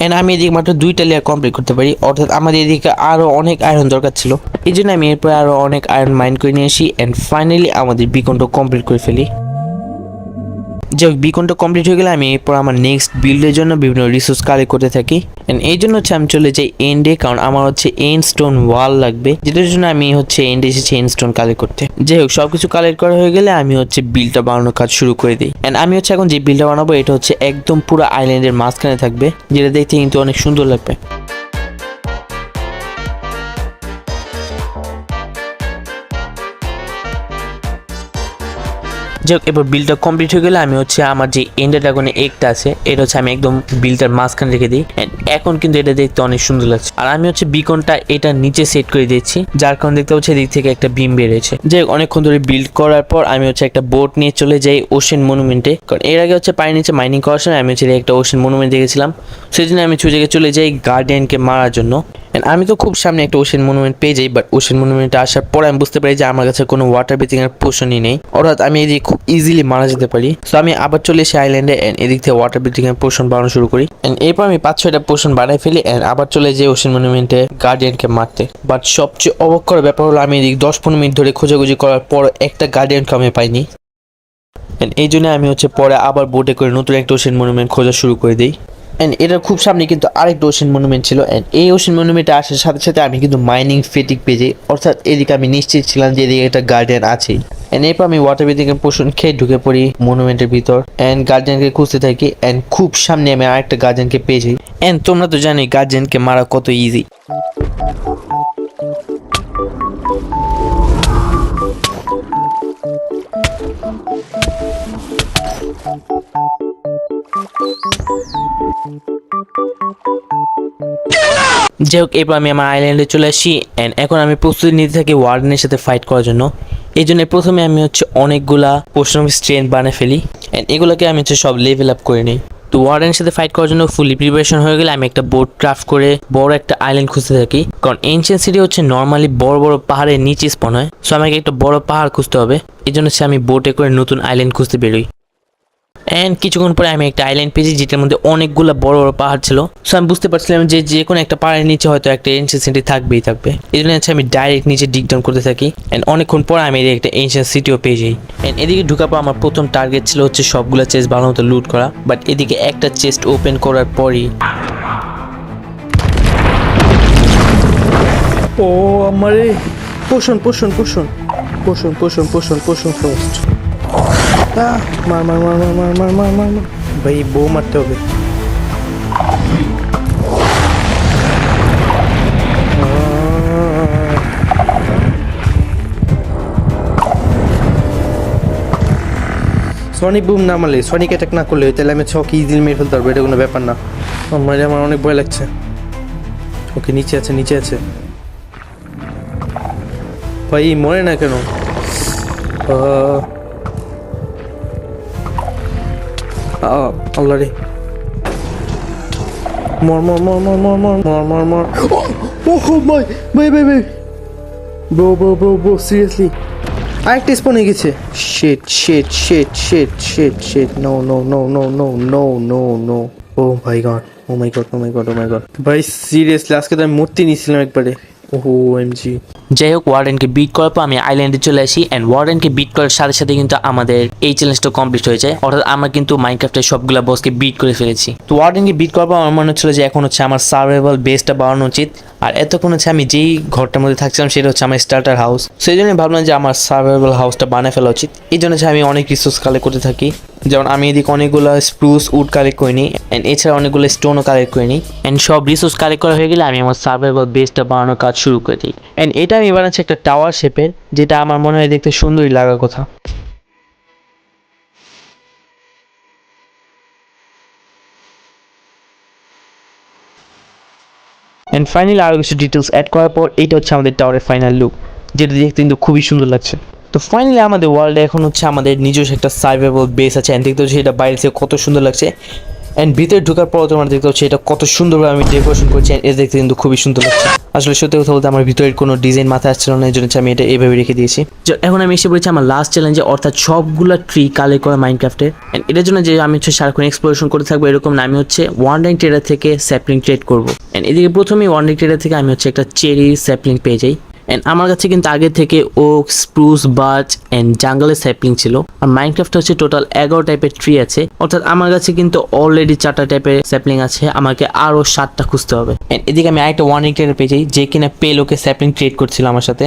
Speaker 1: এন্ড আমি এদিকে মাত্র 2টা লেয়ার কমপ্লিট করতে পারি, অর্থাৎ আমাদের এদিকে আরও অনেক আয়রন দরকার ছিল, এই জন্য আমি এরপরে আরও অনেক আয়রন মাইন করে নিয়ে আসি এন্ড ফাইনালি আমাদের বিকনটা কমপ্লিট করে ফেলি। যে বিকনটা কমপ্লিট হয়ে গেলে আমি এরপর আমার নেক্সট বিল্ডের জন্য বিভিন্ন রিসোর্স কালেক্ট করতে থাকি এন্ড এই জন্য হচ্ছে আমি চলে যাই এন্ডে, কারণ আমার হচ্ছে এন্ড স্টোন ওয়াল লাগবে, যেটার জন্য আমি হচ্ছে এন্ডে এসেছি এন্ড স্টোন কালেক্ট করতে। যাই হোক, সবকিছু কালেক্ট করা হয়ে গেলে আমি হচ্ছে বিল্ডটা বানানোর কাজ শুরু করে দিই এন্ড আমি হচ্ছে এখন যে বিল্ডটা বানাবো এটা হচ্ছে একদম পুরো আইল্যান্ডের মাঝখানে থাকবে, যেটা দেখতে কিন্তু অনেক সুন্দর লাগবে। যাই হোক, এবার বিলটা কমপ্লিট হয়ে গেলে আমি হচ্ছে আমার যে এন্ডার ড্রাগনের এগটা আছে এটা হচ্ছে আমি একদম বিলটার মাঝখানে রেখে দিই। এখন কিন্তু এটা দেখতে অনেক সুন্দর লাগছে। আর আমি হচ্ছে বিকনটা এটা নিচে সেট করে দিয়েছি, যার কারণে দেখতে হচ্ছে এদিক থেকে একটা বিম বেরিয়েছে। যাই হোক, অনেকক্ষণ ধরে বিল্ড করার পর আমি হচ্ছে একটা বোট নিয়ে চলে যাই ওশেন মনুমেন্টে, কারণ এর আগে হচ্ছে পানির নিচে মাইনিং করার সময় আমি হচ্ছে একটা ওশেন মনুমেন্ট দেখেছিলাম, সেই জন্য আমি জায়গায় চলে যাই গার্ডিয়ানকে মারার জন্য। আমি তো খুব সামনে একটা ওশেন মনুমেন্ট পেয়ে যাই, বাট ওশেন মনুমেন্টে আসার পর আমি বুঝতে পারি যে আমার কাছে কোনো ওয়াটার ব্রিথিং এর পোশনই নেই, অর্থাৎ আমি এই যে খুব ইজিলি মারা যেতে পারি। সো আমি আবার চলে এসে আইল্যান্ডে এদিক থেকে ওয়াটার ব্রিথিং এর পোশন বানানো শুরু করি। এরপর আমি 5-6টা পোশন বানাই ফেলি আবার চলে যাই ওশেন মনুমেন্টে গার্ডিয়ানকে মারতে। বাট সবচেয়ে অবাক করার ব্যাপার হলো আমি এদিক 10-15 মিনিট ধরে খোঁজাখুঁজি করার পর একটা গার্ডিয়ানকে আমি পাইনি। এই জন্য আমি হচ্ছে পরে আবার বোটে করে নতুন একটা ওশেন মনুমেন্ট খোঁজা শুরু করে দিই। এটার খুব সামনে কিন্তু আরেকটা ওশেন মনুমেন্ট ছিল। এই ওশেন মনুমেন্টে আসার সাথে সাথে আমি কিন্তু মাইনিং ফেটিক পেয়ে যাই, অর্থাৎ এদিকে আমি নিশ্চিত ছিলাম যে এদিকে একটা গার্ডিয়ান আছেই। এরপর আমি ওয়াটার ব্রিথিং এর পোশন খেয়ে ঢুকে পড়ি মনুমেন্টের ভিতর গার্জিয়ানকে খুঁজতে থাকি। খুব সামনে আমি আরেকটা গার্জিয়ানকে পেয়ে যাই। তোমরা তো জানোই গার্জিয়ানকে মারা কত ইজি। যাই হোক, এবার আমি আমার আইল্যান্ডে চলে আসি এখন আমি প্রস্তুতি নিতে থাকি ওয়ার্ডেনের সাথে ফাইট করার জন্য। এই জন্য প্রথমে আমি হচ্ছে অনেকগুলা পোশন অফ স্ট্রেংথ বানিয়ে ফেলি এগুলোকে আমি হচ্ছে সব লেভেল আপ করে নিই। তো ওয়ার্ডেনের সাথে ফাইট করার জন্য ফুলি প্রিপারেশন হয়ে গেলে আমি একটা বোট ক্রাফট করে বড় একটা আইল্যান্ড খুঁজতে থাকি, কারণ এনশিয়েন্ট সিটি হচ্ছে নর্মালি বড় বড় পাহাড়ের নিচে স্পন হয়। সো আমাকে একটা বড় পাহাড় খুঁজতে হবে, এই জন্য আমি বোটে করে নতুন আইল্যান্ড খুঁজতে বেরোই। কিছুক্ষণ পরে আমি একটা আইল্যান্ড পেয়েছি যেটার মধ্যে অনেকগুলো বড় বড় পাহাড় ছিল। সো আমি বুঝতে পারছিলাম যে যে কোনো একটা পাহাড়ের নিচে হয়তো একটা এনশিয়েন্ট সিটি থাকবেই থাকবে। এই জন্য আমি ডাইরেক্ট নিচে ডিগ ডাউন করতে থাকি অনেকক্ষণ পর আমি একটা এনশিয়েন্ট সিটিও পেয়ে যাই। এদিকে ঢুকার পর আমার প্রথম টার্গেট ছিল হচ্ছে সবগুলো চেস্ট ভালো মতো লুট করা, বাট এদিকে একটা চেস্ট ওপেন করার পরই
Speaker 2: ও আমারে পোষণ পোষণ পোষণ পোষণ পোষণ পোষণ পোষণ ফার্স্ট মার মার মার মার মার মার মার মার মার ভাই বউ মারতে হবে। সনিক বুম না মারলে, সনিক অ্যাটাক না করলে তাহলে আমি ছক ইজিলি মেরে ফেলতে পারবো, এটা কোনো ব্যাপার না। আমার অনেক ভয় লাগছে। ওকে নিচে আছে নিচে আছে ভাই, মরে না কেন? আল্লাহ রে, মর মর মর মর মর মর মর মর মর। ওহ ভাই ভাই ভাই ভাই, bro bro bro bro seriously আরেকটা স্পন হয়ে গেছে। Shit shit shit shit shit shit, no no no no no no no no, oh my god oh my god oh my god oh my god ভাই, seriously আজকে তো আমি মূর্তি নিয়েছিলাম একবারে। ওহো এমজি।
Speaker 1: যাই হোক, ওয়ার্ডেনকে বিট করার পর আমি আইল্যান্ডে চলে আসি ওয়ার্ডেনকে বিট করার সাথে সাথে কিন্তু আমাদের এই চ্যালেঞ্জটা কমপ্লিট হয়ে যায়, অর্থাৎ আমরা কিন্তু মাইনক্রাফটের সবগুলা বসকে বিট করে ফেলেছি। তো ওয়ার্ডেনকে বিট করার পর আমার মনে হচ্ছিল যে এখন হচ্ছে আমার সার্ভাইভাল বেসটা বাড়ানো উচিত, আর এতক্ষণ হচ্ছে আমি যেই ঘরটার মধ্যে থাকছিলাম সেটা হচ্ছে আমার স্টার্টার হাউস। সেই জন্য ভাবলাম যে আমার সার্ভাইভাল হাউসটা বানিয়ে ফেলা উচিত। এই জন্য আমি অনেক রিসোর্স কালেক্ট করতে থাকি, যেমন আমি এদিকে অনেকগুলো স্প্রুস উড কালেক্ট করে নিই এছাড়া অনেকগুলো স্টোনও কালেক্ট করে নিই সব রিসোর্স কালেক্ট করা হয়ে গেলে আমি আমার সার্ভাইভাল বেসটা বানানোর কাজ শুরু করে দিই। এটা আমি বানাচ্ছি একটা টাওয়ার শেপের, যেটা আমার মনে হয় দেখতে সুন্দরই লাগার কথা। ফাইনালি আরও কিছু ডিটেলস অ্যাড করার পর এইটা হচ্ছে আমাদের টাওয়ারের ফাইনাল লুক, যেটা দেখতে কিন্তু খুবই সুন্দর লাগছে। তো ফাইনালি আমাদের ওয়ার্ল্ডে এখন হচ্ছে আমাদের নিজস্ব একটা সার্ভাইভাল বেস আছে দেখতে হচ্ছে এটা বাইরে থেকে কত সুন্দর লাগছে ভিতরে ঢোকার পর তোমার দেখতে হচ্ছে এটা কত সুন্দরভাবে আমি ডেকোরেশন করছি এটা দেখতে কিন্তু খুবই সুন্দর লাগছে। আসলে সত্যি কথা বলতে আমার ভিতরের কোনো ডিজাইন মাথায় আসছিল না, এই জন্য আমি এটা এইভাবে রেখে দিয়েছি। এখন আমি এসে পড়েছি আমার লাস্ট চ্যালেঞ্জে, অর্থাৎ সবগুলা ট্রি কালেক্ট করা মাইনক্রাফটে এটার জন্য যে আমি হচ্ছে সারাক্ষণ এক্সপ্লোরেশন করতে থাকবো এরকম না, আমি হচ্ছে ওয়ান্ডারিং ট্রেডার থেকে স্যাপলিং ট্রেড করবো। এদিকে প্রথমেই ওয়ান্ডারিং ট্রেডার থেকে আমি হচ্ছে একটা চেরি স্যাপলিং পেয়ে যাই আমার কাছে কিন্তু আগে থেকে ওক, স্প্রুস, বার্চ জাঙ্গলের স্যাপলিং ছিল। আর মাইনক্রাফটে হচ্ছে টোটাল 11 টাইপের ট্রি আছে, অর্থাৎ আমার কাছে কিন্তু অলরেডি 4টা টাইপের স্যাপলিং আছে, আমাকে আরো 7টা খুঁজতে হবে। এদিকে আমি আরেকটা ওয়ার্নিং ট্রেডার পেয়ে যাই যে কিনা পেলোকে স্যাপলিং ট্রেড করছিল আমার সাথে।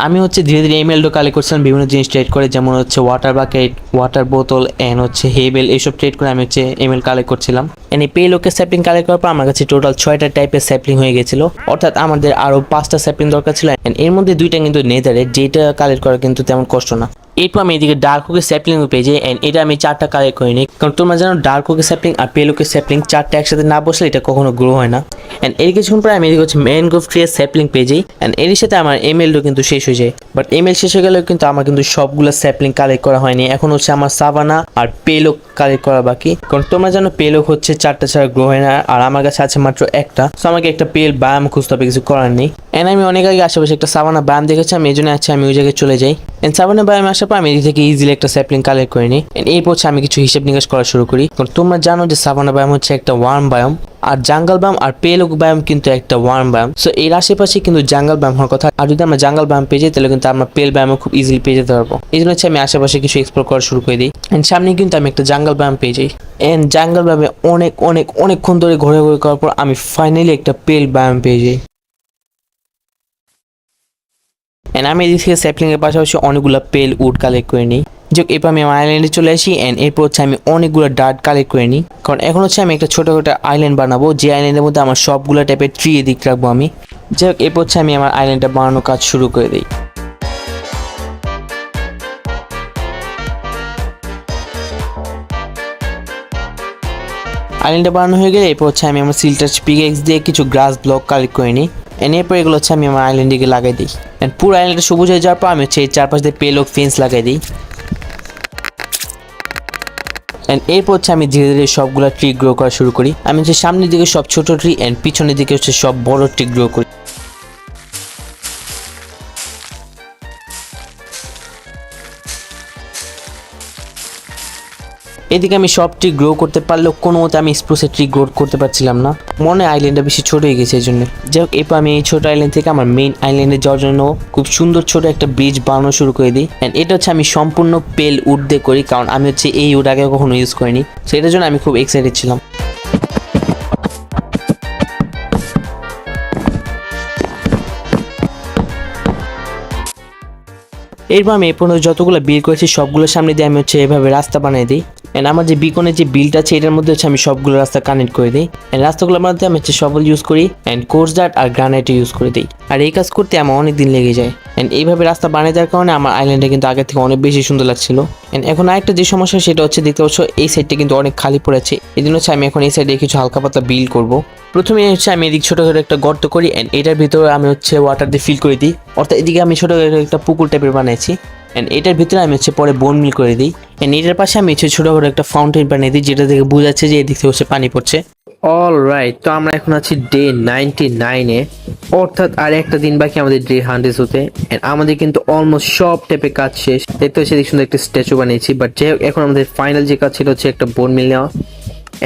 Speaker 1: আমি হচ্ছে ধীরে ধীরে এমএলডো কালেক্ট করছিলাম বিভিন্ন জিনিস ট্রেড করে, যেমন হচ্ছে ওয়াটার বাকেট, ওয়াটার বোতল হচ্ছে হেবেল, এইসব ট্রেড করে আমি হচ্ছে এমএল কালেক্ট করছিলাম। এই পেলোকে স্যাপলিং কালেক্ট করার পর আমার কাছে টোটাল 6টা টাইপের স্যাপলিং হয়ে গেছিল, অর্থাৎ আমাদের আরো 5টা স্যাপলিং দরকার ছিল। এর মধ্যে 2টা কিন্তু নেদারে, যেটা কালেক্ট করা কিন্তু তেমন কষ্ট না। এরপর আমি এদিকে ডার্ক ওকে স্যাপলিং পেয়ে যাই এন্ড এটা আমি 4টা কালেক্ট করে নিই, কারণ তোমরা জানো ডার্ক ওকে স্যাপলিং আর পেল ওকে স্যাপলিং 4টা একসাথে না বসলে এটা কখনো গ্রো হয় না। এন্ড এর কিছুক্ষণ পরে আমি এদিকে হচ্ছে ম্যানগ্রোভ ট্রি এর স্যাপলিং পেয়ে যাই এন্ড এর সাথে আমার এমএলও কিন্তু শেষ হয়ে যায়। বাট এমএল শেষ হয়ে গেলেও কিন্তু আমার কিন্তু সবগুলো স্যাপলিং কালেক্ট করা হয়নি, এখন হচ্ছে আমার সাভানা আর পেলোক কালেক্ট করা বাকি। কারণ তোমরা জানো পেলোক হচ্ছে 4টা ছাড়া গ্রো হয় না, আর আমার কাছে আছে মাত্র একটা, সো আমাকে একটা পেল ব্যায়াম খুঁজতে হবে, কিছু করার নেই। এন্ড আমি অনেক আগে আশেপাশে একটা সাভানা ব্যায়াম দেখেছি, আমি এই জন্য আমি ওই জায়গায় চলে যাই। এন্ড সাভানা ব্যায়াম আসার পর আমি এদিক থেকে ইজিলি একটা স্যাপলিং কালেক্ট করে নিই। এন্ড এই পথে আমি কিছু হিসেব নিকাশ করা শুরু করি, কারণ তোমরা জানো যে সাভানা ব্যায়াম হচ্ছে একটা ওয়ার্ম বায়াম, আর জাঙ্গল ব্যায়াম আর পেলোক ব্যায়াম কিন্তু একটা ওয়ার্ম ব্যায়াম। সো এর আশেপাশে কিন্তু জাঙ্গল ব্যায়াম হওয়ার কথা, আর যদি আমরা জাঙ্গল ব্যায়াম পেয়ে যাই তাহলে কিন্তু আমরা পেল ব্যায়ামও খুব ইজিলি পেয়ে যেতে পারবো। এই জন্য আমি আশেপাশে কিছু এক্সপ্লোর করা শুরু করে দিই। এন্ড সামনে কিন্তু আমি একটা জাঙ্গল ব্যায়াম পেয়ে যাই। এন্ড জাঙ্গল ব্যায়ামে অনেকক্ষণ ধরে ঘোরে করার পর আমি ফাইনালি একটা পেল ব্যায়াম পেয়ে যাই। এন্ড আমি এদিক থেকে স্যাপলিং এর পাশাপাশি অনেকগুলো পেল উড কালেক্ট করে নিই। যাক এরপর আমি আমার আইল্যান্ডে চলে আসি এন্ড এরপর হচ্ছে আমি অনেকগুলো ডার্ট কালেক্ট করে নিই, কারণ এখন হচ্ছে আমি একটা ছোটখাটো আইল্যান্ড বানাবো, যে আইল্যান্ডের মধ্যে আমার সবগুলো টাইপের ট্রি এদিক রাখবো আমি। যাই হোক এরপর হচ্ছে আমি আমার আইল্যান্ডটা বানানোর কাজ শুরু করে দিই। আইল্যান্ডটা বানানো হয়ে গেলে এরপর হচ্ছে আমি আমার সিল্টার পিকেক্স দিয়ে কিছু গ্রাস ব্লক কালেক্ট করে নিই। এন্ড এরপর এগুলো হচ্ছে আমি আমার আইল্যান্ডে লাগাই দিই। এন্ড পুরো আইল্যান্ডটা সবুজ হয়ে যাওয়ার পর আমি হচ্ছে এই চারপাশ দিয়ে পেলোক ফেন্স লাগাই দিই। এন্ড এরপর হচ্ছে আমি ধীরে ধীরে সবগুলো ট্রি গ্রো করা শুরু করি। আমি হচ্ছে সামনের দিকে সব ছোট ট্রি এন্ড পিছনের দিকে হচ্ছে সব বড় ট্রি গ্রো করি। এদিকে আমি সব ট্রি গ্রো করতে পারলেও কোনো মতে আমি স্প্রুসের ট্রি গ্রো করতে পারছিলাম না, মনে আইল্যান্ডটা বেশি ছোট হয়ে গেছে এই জন্য। যাই হোক এরপর আমি এই ছোট আইল্যান্ড থেকে আমার মেইন আইল্যান্ডে যাওয়ার জন্য খুব সুন্দর ছোট একটা ব্রিজ বানানো শুরু করে দিই। অ্যান্ড এটা হচ্ছে আমি সম্পূর্ণ পেল উড দিয়ে করি, কারণ আমি হচ্ছে এই উড আগে কখনো ইউজ করিনি, সো এটার জন্য আমি খুব এক্সাইটেড ছিলাম। এরপর আমি এই পর্যন্ত যতগুলো বিল করেছি সবগুলোর সামনে দিয়ে আমি হচ্ছে এভাবে রাস্তা বানিয়ে দিই। এন্ড আমার যে বিকনের যে বিলটা আছে এটার মধ্যে হচ্ছে আমি সবগুলো রাস্তা কানেক্ট করে দিই। এন্ড রাস্তাগুলোর মধ্যে আমি হচ্ছে সবল ইউজ করি এন্ড কোর্স ডার্ট আর গ্রানাইট ইউজ করে দিই। আর এই কাজ করতে আমার অনেক দিন লেগে যায়। এন্ড এইভাবে রাস্তা বানিয়ে দেওয়ার কারণে আমার আইল্যান্ডে কিন্তু আগে থেকে অনেক বেশি সুন্দর লাগছিল। এন্ড এখন আরেকটা যে সমস্যা সেটা হচ্ছে দেখতে পাচ্ছ এই সাইডটা কিন্তু অনেক খালি পড়েছে, এই জন্য হচ্ছে আমি এখন এই সাইডে কিছু হালকা পাতলা বিল করবো। প্রথমে হচ্ছে আমি এদিকে ছোটো করে একটা গর্ত করি এন্ড এটার ভিতরে আমি হচ্ছে ওয়াটার দিয়ে ফিল করে দিই, অর্থাৎ এদিকে আমি ছোটো করে একটা পুকুর টাইপের বানিয়েছি। এন্ড এটার ভিতরে আমি হচ্ছে পরে বোন মিল করে দিই। এন্ড এটার পাশে আমি হচ্ছে ছোটো করে একটা ফাউন্টেন বানিয়ে দিই, যেটা থেকে বোঝা যাচ্ছে যে এদিক থেকে হচ্ছে পানি পড়ছে। অল রাইট, তো আমরা এখন আছি ডে 99-এ, অর্থাৎ আর একটা দিন বাকি আমাদের ডে 100 হতে। এন্ড আমাদের কিন্তু অলমোস্ট সব টাইপের কাজ শেষ। দেখতে হচ্ছে দেখ সুন্দর একটা স্ট্যাচু বানিয়েছি, বাট যাই হোক এখন আমাদের ফাইনাল যে কাজ ছিল হচ্ছে একটা বোন মিল নেওয়া।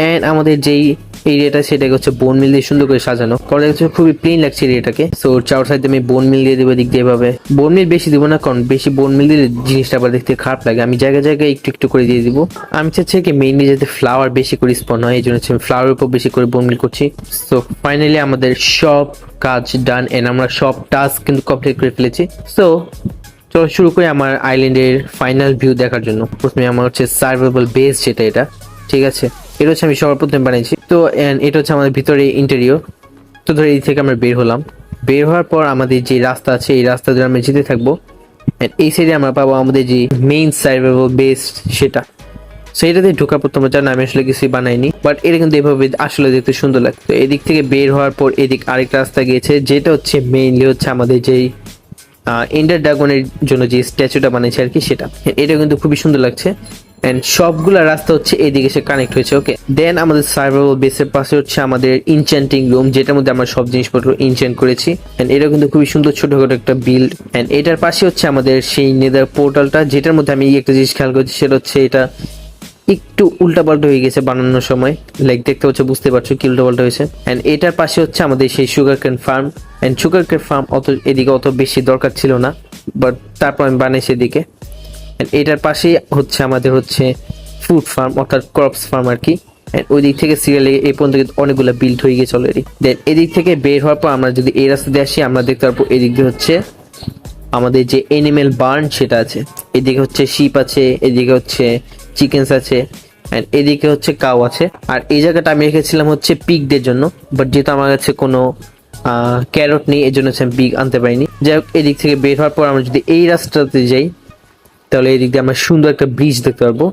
Speaker 1: এন্ড আমাদের যেই এরিয়াটা সেটাকে হচ্ছে বোন মিল দিয়ে সুন্দর করে সাজানো, কারণ হচ্ছে খুবই প্লেন লাগছে এরিয়াটাকে। সো চার সাইডে আমি বোন মিল দিয়ে দেবো দিক দিয়ে এভাবে। বোন মিল বেশি দিব না, কারণ বেশি বোন মিল দিলে জিনিসটা আবার দেখতে খারাপ লাগে। আমি জায়গায় জায়গায় একটু একটু করে দিয়ে দিব। আমি চাচ্ছি কি মেইনলি যাতে ফ্লাওয়ার বেশি করে স্পন হয়, এই জন্য আমি ফ্লাওয়ারের উপর বেশি করে বোন মিল করছি। সো ফাইনালি আমাদের সব কাজ ডান এন্ড আমরা সব টাস্ক কিন্তু কমপ্লিট করে ফেলেছি। সো চলো শুরু করি আমার আইল্যান্ডের ফাইনাল ভিউ দেখার জন্য। প্রথমে আমার হচ্ছে সার্ভাইভাল বেস, যেটা এটা ঠিক আছে, এটা হচ্ছে আমি সবার প্রথমে বানিয়েছি। তো এটা হচ্ছে আমাদের ভিতরে ইন্টেরিয়র। তো ধরে এই থেকে আমরা বের হলাম, বের হওয়ার পর আমাদের যে রাস্তা আছে এই রাস্তা ধরে আমরা যেতে থাকবো। এই সাইডে আমরা পাবো আমাদের যে মেইন সার্ভাইভাল বেস সেটা। সো এটাতে ঢোকার পর তোমরা জানো আমি আসলে কিছুই বানাইনি, বাট এটা কিন্তু এভাবে আসলে দেখতে সুন্দর লাগে। তো এদিক থেকে বের হওয়ার পর এদিক আরেকটা রাস্তা গিয়েছে, যেটা হচ্ছে মেইনলি হচ্ছে আমাদের যেই এন্ডার ড্রাগনের জন্য যে স্ট্যাচুটা বানিয়েছে আর কি, সেটা। এটা কিন্তু খুবই সুন্দর লাগছে। এন্ড সবগুলা রাস্তা হচ্ছে এদিকে এসে কানেক্ট হয়েছে। ওকে, দেন আমাদের সার্ভাইভাল বেসের পাশে হচ্ছে আমাদের ইনচ্যান্টিং রুম, যেটার মধ্যে আমরা সব জিনিসপত্র ইনচ্যান্ট করেছি। এন্ড এটা কিন্তু খুবই সুন্দর ছোটখাটো একটা বিল্ড। এন্ড এটার পাশে হচ্ছে আমাদের সেই নেদার পোর্টালটা, যেটার মধ্যে আমি একটা জিনিস খেয়াল করছি, সেটা হচ্ছে এটা একটু উল্টাপাল্টা হয়ে গেছে বানানোর সময়, লাইক দেখতে হচ্ছে বুঝতে পারছো কি উল্টাপাল্টা হয়েছে। এন্ড এটার পাশে হচ্ছে আমাদের সেই সুগার কেন ফার্ম। এন্ড সুগার কেন ফার্ম এদিকে অত বেশি দরকার ছিল না, বাট তারপর আমি বানিয়েছি এদিকে। এটার পাশেই হচ্ছে আমাদের হচ্ছে ফ্রুট ফার্ম, অর্থাৎ ক্রপস ফার্ম আর কি। ওই দিক থেকে সিরিয়ালে এই পর্যন্ত অনেকগুলো বিল্ড হয়ে গেছে অলরেডি। দেন এদিক থেকে বের হওয়ার পর আমরা যদি এই রাস্তা দিয়ে আসি, আমরা দেখতে পারবো এদিক দিয়ে হচ্ছে আমাদের যে এনিমেল বার্ন সেটা আছে। এদিকে হচ্ছে শিপ আছে, এদিকে হচ্ছে চিকেনস আছে, এন্ড এদিকে হচ্ছে কাউ আছে। আর এই জায়গাটা আমি রেখেছিলাম হচ্ছে পিগদের জন্য, বাট যেহেতু আমার কাছে কোনো ক্যারট নেই এই জন্য হচ্ছে আমি পিগ আনতে পারিনি। যাই হোক এদিক থেকে বের হওয়ার পর আমরা যদি এই রাস্তাতে যাই, তাহলে এই দিক দিয়ে আমরা সুন্দর একটা ব্রিজ দেখতে পারবো।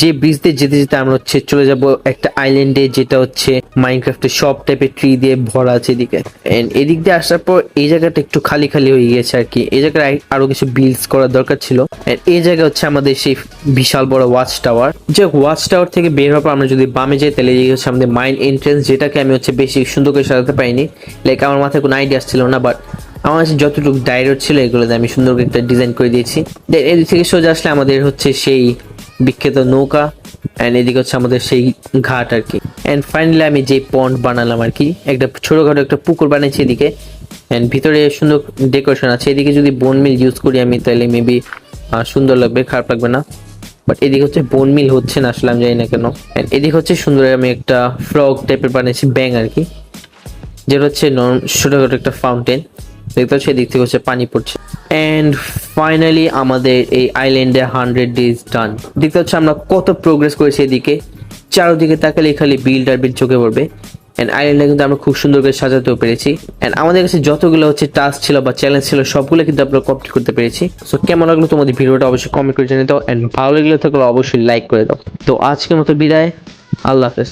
Speaker 1: যে ব্রিজ দিয়ে যেতে যেতে আমরা হচ্ছে চলে যাব একটা আইল্যান্ডে, যেটা হচ্ছে মাইনক্রাফটের সব টাইপের ট্রি দিয়ে ভরা আছে এদিকে। এন্ড এদিক দিয়ে আসার পর এই জায়গাটা একটু খালি খালি হয়ে গেছে আর কি, এই জায়গায় আরো কিছু বিল্ডস করার দরকার ছিল। এন্ড এই জায়গা হচ্ছে আমাদের সেই বিশাল বড় ওয়াচ টাওয়ার। যে ওয়াচ টাওয়ার থেকে বের হওয়ার পর আমরা যদি বামে যাই তাহলে এই হচ্ছে আমাদের মাইন এন্ট্রেন্স, যেটাকে আমি হচ্ছে বেশি সুন্দর করে সাজাতে পারিনি। লাইক আমার মাথায় কোনো আইডিয়া ছিল না, বাট আমার কাছে যতটুকু ডায়রট ছিল এগুলোতে আমি সুন্দর করে একটা ডিজাইন করে দিয়েছি। এদিক থেকে সোজা আসলে আমাদের হচ্ছে সেই বিখ্যাত নৌকা, এন্ড এদিকে হচ্ছে আমাদের সেই ঘাট আর কি। এন্ড ফাইনালি আমি যে পন্ড বানালাম আর কি, একটা ছোটখাটো একটা পুকুর বানিয়েছি এদিকে। এন্ড ভিতরে সুন্দর ডেকোরেশন আছে। এদিকে যদি বোন মিল ইউজ করি আমি তাহলে মেবি সুন্দর লাগবে, খারাপ লাগবে না। বাট এদিকে হচ্ছে বোন মিল হচ্ছে না, আসলে আমি জানি না কেন। এন্ড এদিকে হচ্ছে সুন্দর আমি একটা ফ্রগ টাইপের বানিয়েছি, ব্যাং আর কি, যেটা হচ্ছে ছোটখাটো একটা ফাউন্টেন দেখতে হচ্ছে। এদিক থেকে হচ্ছে পানি পড়ছে। এন্ড ফাইনালি আমাদের এই আইল্যান্ডে 100 ডেজ ডান। দেখতে হচ্ছে আমরা কত প্রোগ্রেস করেছি। এদিকে চারোদিকে তাকালে খালি বিল্ড আর বিল্ড চোখে পড়বে। এন্ড আইল্যান্ডে কিন্তু আমরা খুব সুন্দর করে সাজাতেও পেরেছি। এন্ড আমাদের কাছে যতগুলো হচ্ছে টাস্ক ছিল বা চ্যালেঞ্জ ছিল সবগুলো কিন্তু আমরা কমপ্লিট করতে পেরেছি। সো কেমন লাগলো তোমাদের ভিডিওটা অবশ্যই কমেন্ট করে জানিয়ে দাও। এন্ড ভালো লাগলে থাকলে অবশ্যই লাইক করে দাও। তো আজকের মতো বিদায়, আল্লাহ হাফেজ।